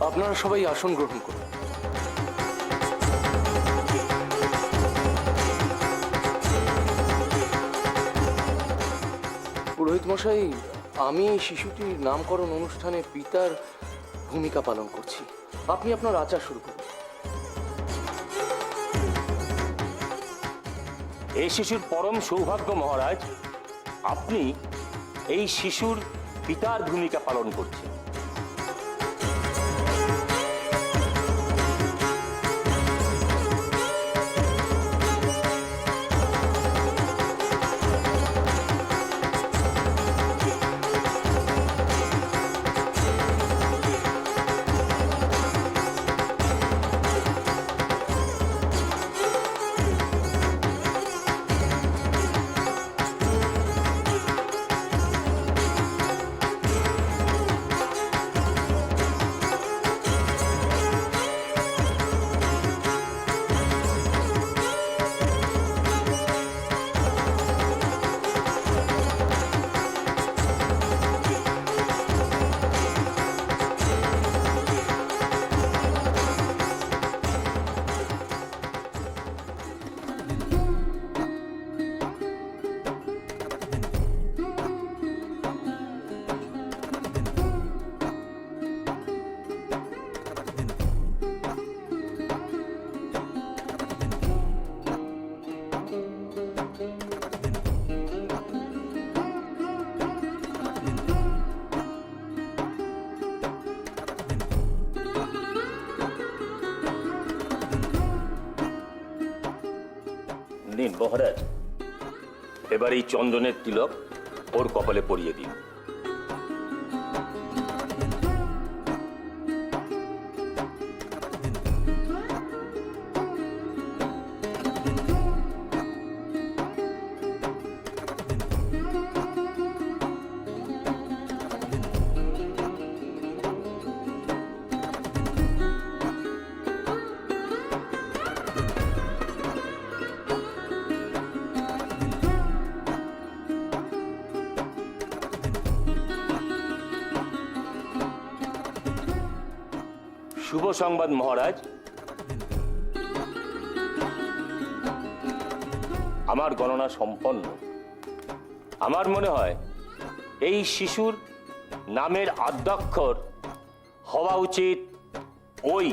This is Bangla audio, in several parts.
আপনারা সবাই আসন গ্রহণ করুন। পুরোহিত মশাই, আমি এই শিশুটির নামকরণ অনুষ্ঠানে পিতার ভূমিকা পালন করছি। আপনি আপনার আচার শুরু করুন। এই শিশুর পরম সৌভাগ্য মহারাজ, আপনি এই শিশুর পিতার ভূমিকা পালন করছেন। নিন মহারাজ, এবার এই চন্দনের তিলক ওর কপালে পরিয়ে দিন। শুভ সংবাদ মহারাজ, আমার গণনা সম্পন্ন। আমার মনে হয় এই শিশুর নামের আদ্যাক্ষর হওয়া উচিত ওই।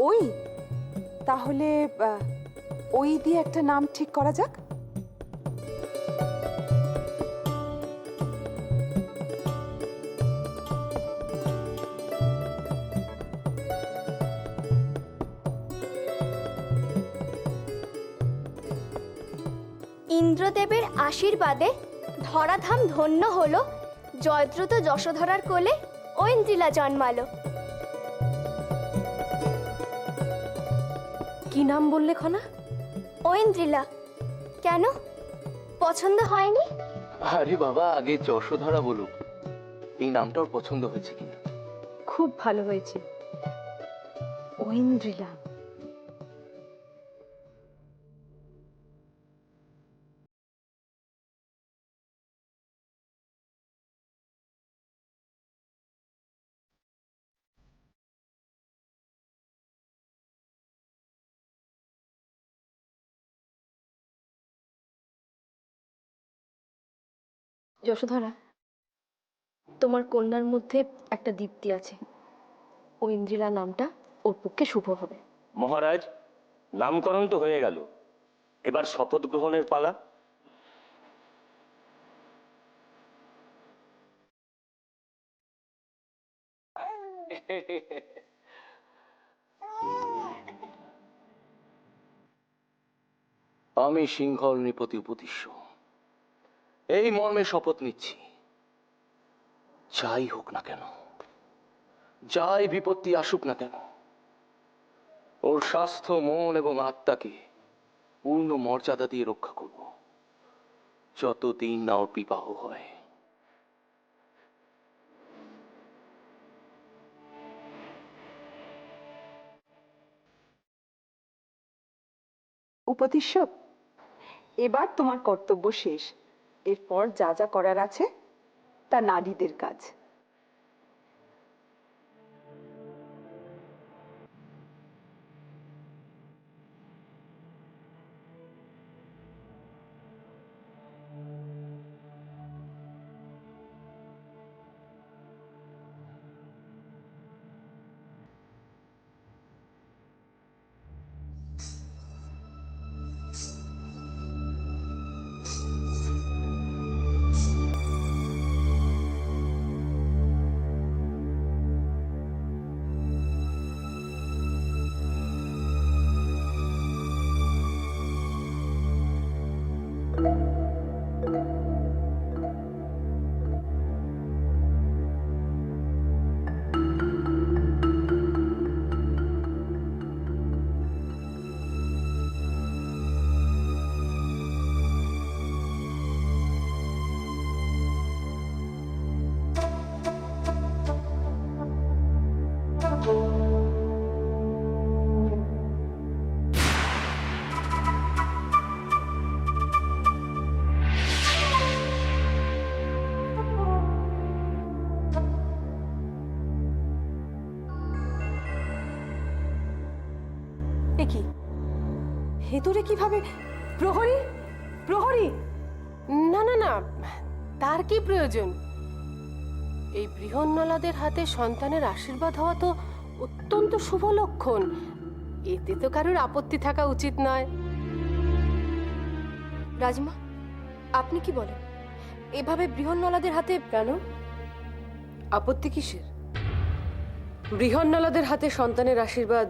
ওই তাহলে ওই দিয়ে একটা নাম ঠিক করা যাক। ইন্দ্রদেবের আশীর্বাদে ধরাধাম ধন্য হলো, জয়দ্রুত যশোধরার কোলে ঐন্দ্রিলা জন্মালো। কি নাম বললে খনা? ঐন্দ্রিলা। কেন, পছন্দ হয়নি? আরে বাবা, আগে যশোধরা বলুক, এই নামটা ওর পছন্দ হয়েছে কিনা। খুব ভালো হয়েছে, ঐন্দ্রিলা। যশোধরা, তোমার কন্যার মধ্যে একটা দীপ্তি আছে। ঐন্দ্রিলা নামটা ওর পক্ষে শুভ হবে। মহারাজ, নামকরণ তো হয়ে গেল, এবার শপথ গ্রহণের পালা। আমি সিংহল নৃপতি উপদিশ্য এই মর্মে শপথ নিচ্ছি, যাই হোক না কেন, যাই বিপত্তি আসুক না কেন, ওর স্বাস্থ্য, মন এবং আত্মাকে পূর্ণ মর্যাদা দিয়ে রক্ষা করব, যতদিন না ওর বিবাহ হয়। উপদিশ্য, এবার তোমার কর্তব্য শেষ। এরপর যা যা করার আছে তা নারীদের কাজ। এ কি ভেতরে কিভাবে? প্রহরী, প্রহরী! না না না, তার কি প্রয়োজন? এই বৃহন্নলাদের হাতে সন্তানের আশীর্বাদ হওয়া তো অত্যন্ত শুভ লক্ষণ। এতে তো কারোর আপত্তি থাকা উচিত নয়। রাজমা, আপনি কি বলেন? এভাবে বৃহন্নলাদের হাতে কেন? আপত্তি কিসের? বৃহন্নলাদের হাতে সন্তানের আশীর্বাদ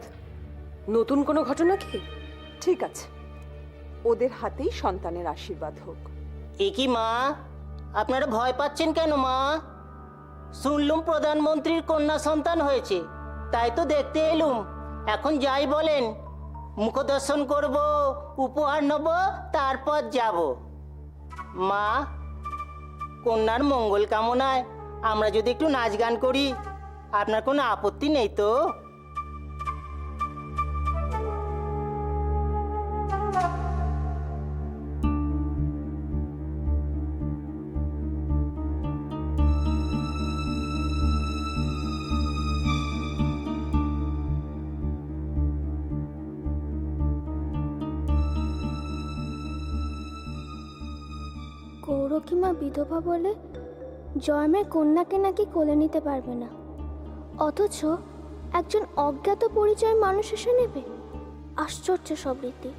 নতুন কোনো ঘটনা কি? ঠিক আছে, ওদের হাতেই সন্তানের আশীর্বাদ হোক। এ কি মা, আপনারা ভয় পাচ্ছেন কেন মা? শুনলুম প্রধানমন্ত্রীর কন্যা সন্তান হয়েছে, তাই তো দেখতে এলুম। এখন যাই বলেন, মুখদর্শন করব, উপহার নেব, তারপর যাব। মা, কন্যার মঙ্গল কামনায় আমরা যদি একটু নাচ গান করি, আপনার কোনো আপত্তি নেই তো? গৌরকিমা বিধবা বলে জয়মের কন্যাকে নাকি কোলে নিতে পারবে না, অথচ একজন অজ্ঞাত পরিচয় মানুষ এসে নেবে। আশ্চর্য সব রীতি।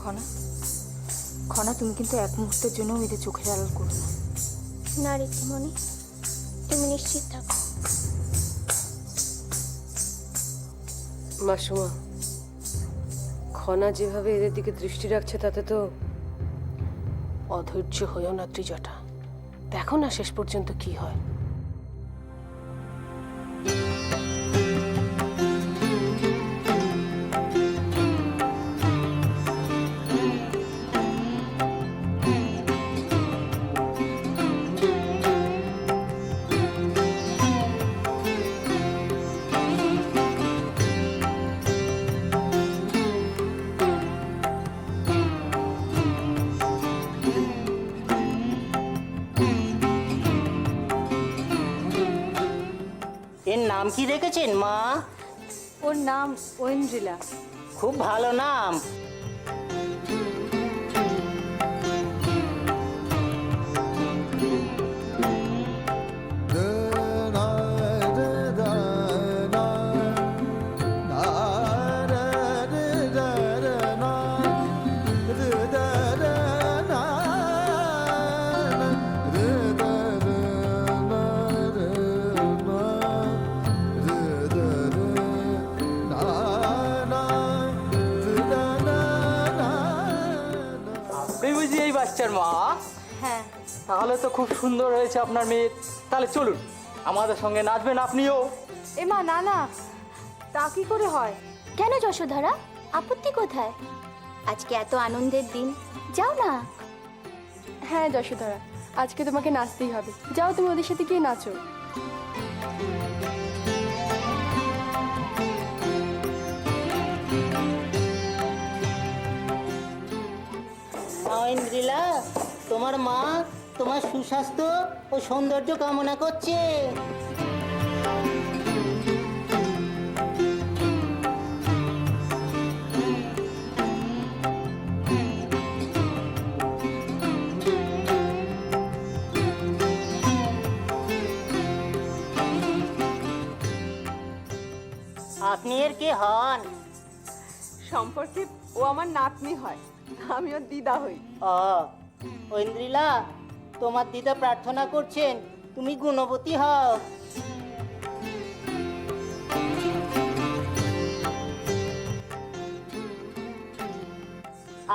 খনা, খনা, তুমি কিন্তু এক মুহূর্তের জন্য এদের চোখের আড়াল করো না। না রীতিমণি, তুমি নিশ্চিত থাকো। মাসুমা, খনা যেভাবে এদের দিকে দৃষ্টি রাখছে তাতে তো অধৈর্য হয়েও না ত্রিজটা। দেখো না শেষ পর্যন্ত কি হয়। এর নাম কি রেখেছেন মা? ওর নাম ঐন্দ্রিলা। খুব ভালো নাম। বুঝি এই বাচ্চার মা? হ্যাঁ। তাহলে তো খুব সুন্দর হয়েছে আপনার মেয়ে। তাহলে চলুন, আমাদের সঙ্গে নাচবেন আপনিও। এ মা, না না, তা কি করে হয়? কেন যশোধরা, আপত্তি কোথায়? আজকে এত আনন্দের দিন, যাও না। হ্যাঁ যশোধরা, আজকে তোমাকে নাচতেই হবে। যাও, তুমি ওদের সাথে গিয়ে নাচো। ইন্দ্রিলা, তোমার মা তোমার সুস্বাস্থ্য ও সৌন্দর্য কামনা করছে। আপনি এর কে হন? সম্পর্কে ও আমার নাতনি হয়, আমি ওর দিদা হই। ঐন্দ্রিলা, তোমার দিদা প্রার্থনা করছেন তুমি গুণবতী হও।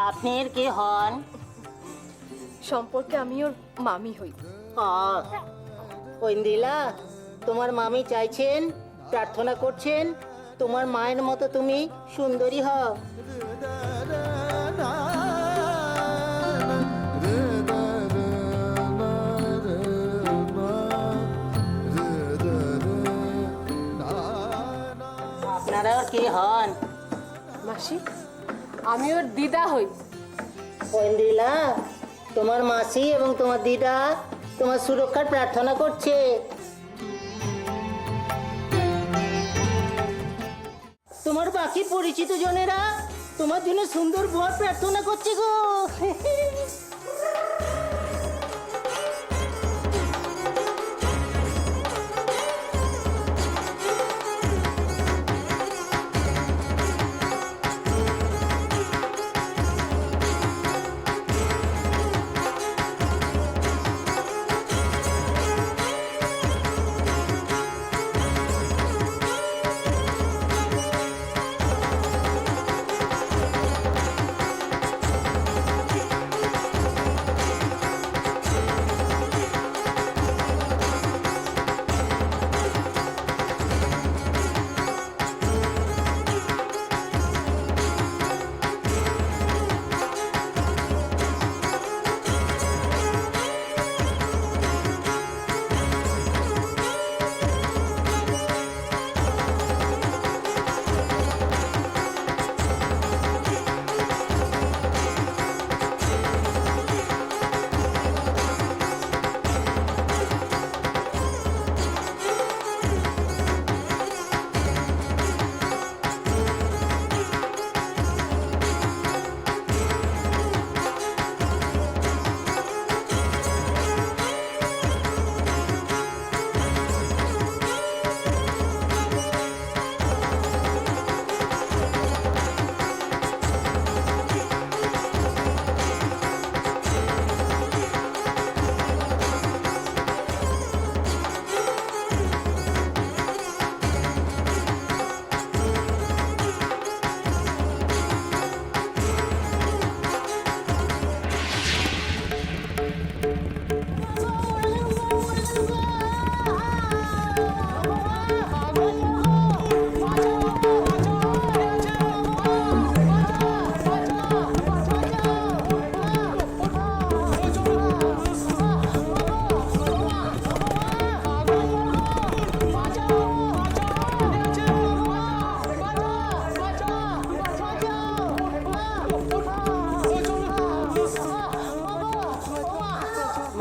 আপনি এর কে হন? সম্পর্কে আমি ওর মামি হই। ঐন্দ্রিলা, তোমার মামি চাইছেন, প্রার্থনা করছেন তোমার মায়ের মতো তুমি সুন্দরী হও। আপনারা ওর কে হন? মাসি, আমি ওর দিদা হই। ঐন্দ্রিলা, তোমার মাসি এবং তোমার দিদা তোমার সুরক্ষার প্রার্থনা করছে। তোমার বাকি পরিচিত জনেরা তোমার জন্য সুন্দর বর প্রার্থনা করছে গো।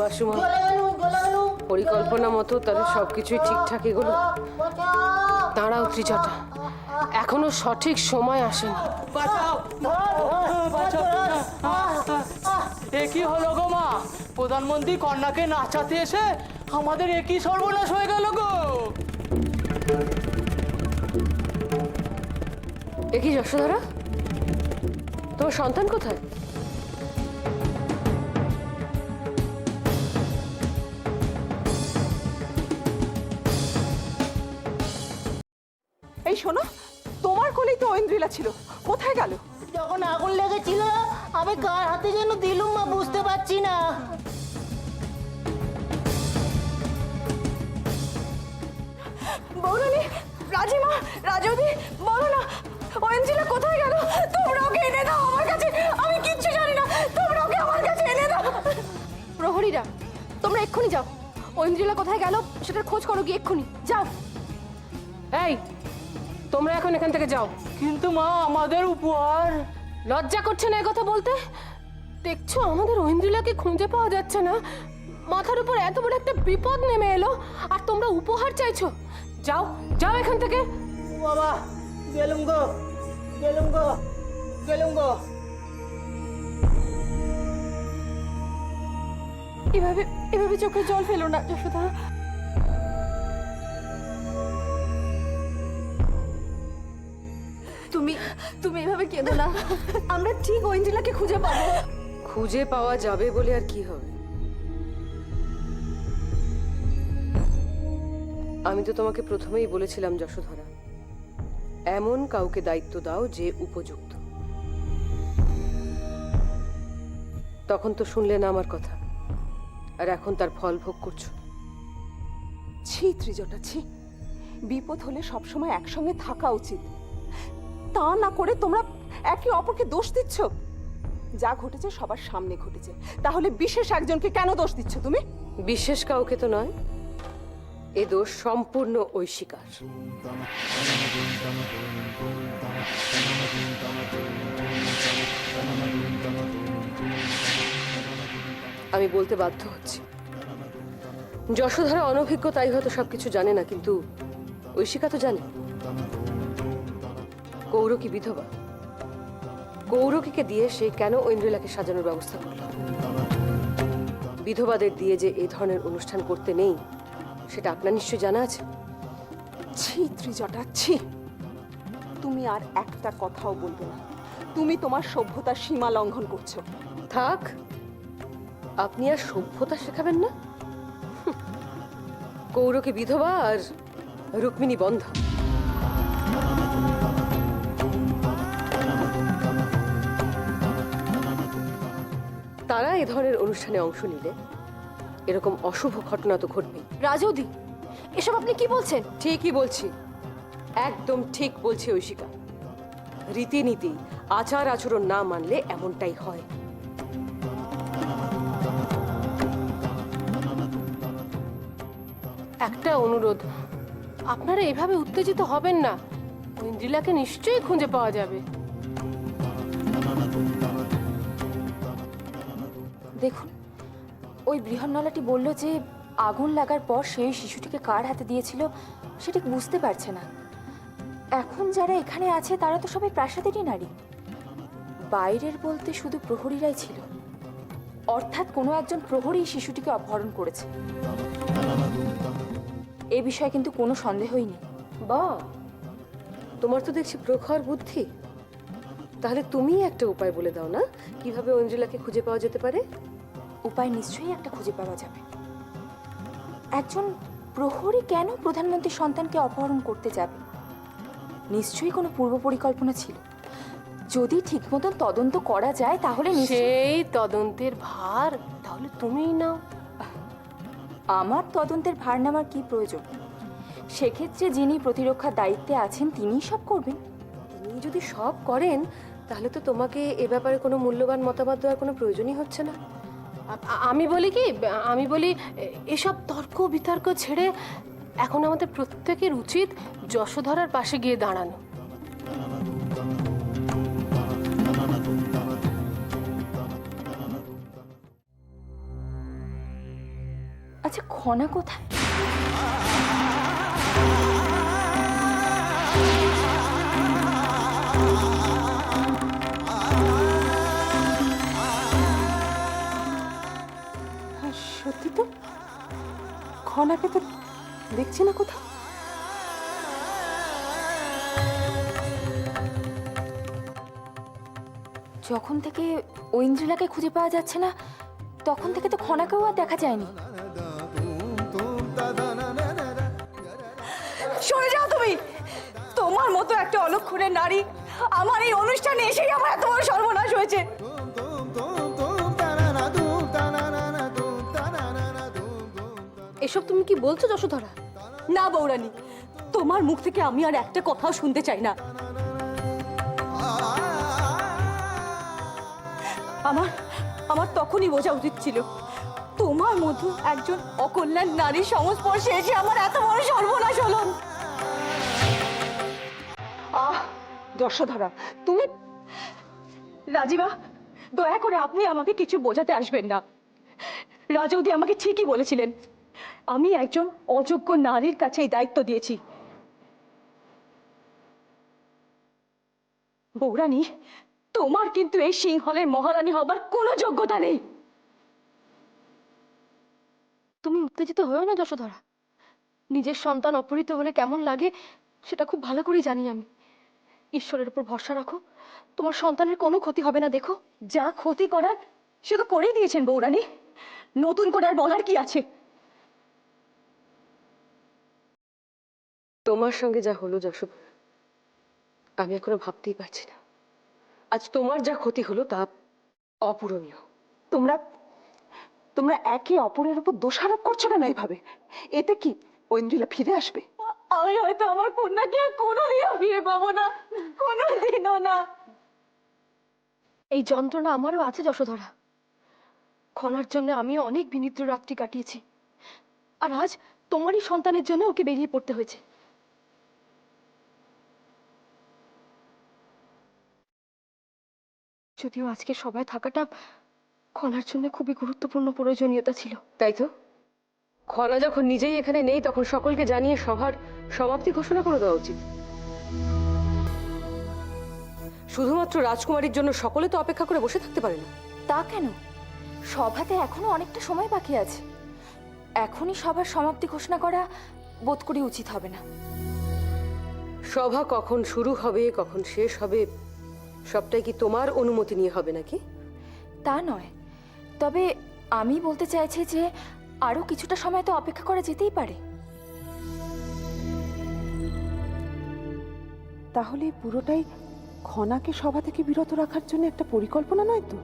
মাসুমা, পরিকল্পনা মতো তাহলে সবকিছুই ঠিকঠাক এগুলো। দাঁড়াও ত্রিজটা, এখনো সঠিক সময় আসেনি। এ কি হলো গো মা? প্রধানমন্ত্রী কন্যাকে নাচাতে এসে আমাদের একই সর্বনাশ হয়ে গেল গো। এ কি যশোধরা, তোমার সন্তান কোথায়? এই শোনো, তোমার কোলেই তো ঐন্দ্রিলা ছিল, কোথায় গেল? যখন আগুন লেগেছিল আমি কার হাতে যেন দিলুম মা, বুঝতে পাচ্ছি না। বৌরানী, রাজিমা, রাজদি, বলো না ঐন্দ্রিলা কোথায় গেল? তোমরা ওকে এনে দাও আমার কাছে, আমি কিচ্ছু জানি না, তোমরা ওকে আমার কাছে এনে দাও। প্রহরীরা, তোমরা এক্ষুনি যাও, ঐন্দ্রিলা কোথায় গেল সেটার খোঁজ করো, গিয়ে এক্ষুনি যাও। এই, তোমরা এখন এখান থেকে যাও। কিন্তু মা, আমাদের উপহার। লজ্জা করছে না কথা বলতে? দেখছো আমাদের ঐন্দ্রিলাকে খুঁজে পাওয়া যাচ্ছে না, মাথার উপর এত বড় একটা বিপদ নেমে এলো, আর তোমরা উপহার চাইছো? যাও যাও এখান থেকে। বাবা, গেলুম গো, গেলুম গো, গেলুম গো। এভাবে এভাবে চোখে জল ফেলো না যশোদা। তুমি তুমি এভাবে কেঁদো না, আমরা ঠিক ঐন্দ্রিলাকে খুঁজে পাবো। খুঁজে পাওয়া যাবে বলে আর কি হবে? আমি তো তোমাকে প্রথমেই বলেছিলাম যশোধরা, এমন কাউকে দায়িত্ব দাও যে উপযুক্ত। তখন তো শুনলে না আমার কথা, আর এখন তার ফল ভোগ করছো। ছি ত্রিজটা, ছি। বিপদ হলে সবসময় একসঙ্গে থাকা উচিত, তা না করে তোমরা একে অপরকে দোষ দিচ্ছ। যা ঘটেছে সবার সামনে ঘটেছে, তাহলে বিশেষ একজনকে কেন দোষ দিচ্ছ তুমি? বিশেষ কাউকে তো নয়, এ দোষ সম্পূর্ণ ঐশিকার। আমি বলতে বাধ্য হচ্ছি, যশোধরা অনভিজ্ঞ, তাই হয়তো সবকিছু জানে না, কিন্তু ঐশিকা তো জানে। কৌরকী বিধবা, কৌরকীকে দিয়ে সে কেন ঐন্দ্রিলাকে সাজানোর ব্যবস্থা করল? বিধবাদের দিয়ে যে এই ধরনের অনুষ্ঠান করতে নেই, সেটা আপনার নিশ্চয় জানা আছে। ছি ত্রিজটা, ছি। তুমি আর একটা কথাও বলবে না, তুমি তোমার সভ্যতার সীমা লঙ্ঘন করছো। থাক, আপনি আর সভ্যতা শেখাবেন না। কৌরকী বিধবা আর রুক্মিণী বন্ধ। তারা এ ধরনের অনুষ্ঠানে অংশ নিলে এরকম অশুভ ঘটনা তো ঘটবেই। রাজৌদি, এসব আপনি কি বলছেন? ঠিকই বলছি, একদম ঠিক বলছি ঐশিকা। রীতিনীতি, আচার আচরণ না মানলে এমনটাই হয়। একটা অনুরোধ, আপনারা এভাবে উত্তেজিত হবেন না, ঐন্দ্রিলাকে নিশ্চয়ই খুঁজে পাওয়া যাবে। দেখুন, ওই বৃহন্নলাটি বলল যে আগুন লাগার পর সেই শিশুটিকে কার হাতে দিয়েছিল সেটা বুঝতে পারছে না। এখন যারা এখানে আছে তারা তো সবাই প্রাসাদেরই নারী, বাইরের বলতে শুধু প্রহরীরাই ছিল। অর্থাৎ কোনো একজন প্রহরী শিশুটিকে অপহরণ করেছে, এ বিষয়ে কিন্তু কোনো সন্দেহই নেই। বা, তোমার তো দেখছি প্রখর বুদ্ধি। তাহলে তুমি একটা উপায় বলে দাও না, কিভাবে ঐন্দ্রিলাকে খুঁজে পাওয়া যেতে পারে? উপায় নিশ্চয়ই একটা খুঁজে পাওয়া যাবে। একজন প্রহরী কেন প্রধানমন্ত্রীর সন্তানকে অপহরণ করতে যাবে? নিশ্চয়ই কোনো পূর্ব পরিকল্পনা ছিল। যদি ঠিক মতন তদন্ত করা যায় তাহলে সেই তদন্তের ভার তাহলে তুমিই নাও। আমার তদন্তের ভার নেওয়ার কি প্রয়োজন? সেক্ষেত্রে যিনি প্রতিরক্ষার দায়িত্বে আছেন তিনিই সব করবেন। তিনি যদি সব করেন তাহলে তো তোমাকে এ ব্যাপারে কোনো মূল্যবান মতামত দেওয়ার কোনো প্রয়োজনই হচ্ছে না। আমি বলি কি, আমি বলি এসব তর্ক বিতর্ক ছেড়ে এখন আমাদের প্রত্যেকের উচিত যশোধরার পাশে গিয়ে দাঁড়ানো। আচ্ছা, খনা কোথায়? সত্যি তো, খনাকে তো দেখছি না কোথাও। যখন থেকে ঐন্দ্রিলাকে খুঁজে পাওয়া যাচ্ছে না তখন থেকে তো খনাকেও আর দেখা যায়নি। সরে যাও তুমি, তোমার মতো একটা অলক্ষণের নারী আমার এই অনুষ্ঠানে এসেই আমার এত বড় সর্বনাশ হয়েছে। এসব তুমি কি বলছো যশোধরা? না বৌরানী, তোমার মুখ থেকে আমি আর একটা কথাও শুনতে চাই না। আমার তখনই বোঝা উচিত ছিল, তোমার মতো একজন অকল্যাণ নারীর সংস্পর্শে এসে আমার এত বড় সর্বনাশ হলো। যশোধরা, তুমি রাজীবা, দয়া করে আপনি আমাকে কিছু বোঝাতে আসবেন না। রাজৌদি আমাকে ঠিকই বলেছিলেন, আমি একজন অযোগ্য নারীর কাছে এই দায়িত্ব দিয়েছি। বৌরানী, তোমার কিন্তু এই সিংহলের মহারানী হবার কোনো যোগ্যতা নেই। তুমি উত্তেজিত হয়েও না যশোধরা। নিজের সন্তান অপহৃত হলে কেমন লাগে সেটা খুব ভালো করেই জানি আমি। ঈশ্বরের উপর ভরসা রাখো, তোমার সন্তানের কোনো ক্ষতি হবে না। দেখো, যা ক্ষতি করার সে তো করেই দিয়েছেন বৌরানী, নতুন করে আর বলার কি আছে? তোমার সঙ্গে যা হলো যশোদ, আমি এখনো ভাবতেই পারছি না। আজ তোমার যা ক্ষতি হলো তা অপূরণীয়। তোমরা একে অপরের উপর দোষারোপ করছো কেন এইভাবে? এতে কি ঐন্দ্রিলা ফিরে আসবে? আমি হয়তো আমার কন্যাকে আর কোনোদিনও ফিরে পাবো না, কোনোদিনও না। এই যন্ত্রণা আমারও আছে যশোধরা। খনার জন্য আমিও অনেক বিনিদ্র রাত্রি কাটিয়েছি, আর আজ তোমারই সন্তানের জন্য ওকে বেরিয়ে পড়তে হয়েছে। যদিও আজকে সবাই থাকাটা খনার জন্য খুবই গুরুত্বপূর্ণ প্রয়োজনীয়তা ছিল। তাই তো, খনা যখন নিজেই এখানে নেই তখন সকলকে জানিয়ে সভার সমাপ্তি ঘোষণা করে দেওয়া উচিত। শুধুমাত্র রাজকুমারীর জন্য সকলে তো অপেক্ষা করে বসে থাকতে পারে না। তা কেন? সভাতে এখনো অনেকটা সময় বাকি আছে। এখনই সভার সমাপ্তি ঘোষণা করা বোধ করি উচিত হবে না। সভা কখন শুরু হবে কখন শেষ হবে সবটাই কি তোমার অনুমতি নিয়ে হবে নাকি? তা নয়, তবে আমি বলতে চাইছি যে আরো কিছুটা সময় তো অপেক্ষা করা যেতেই পারে। তাহলে পুরোটাই খনাকে সভা থেকে বিরত রাখার জন্য একটা পরিকল্পনা নয় তো?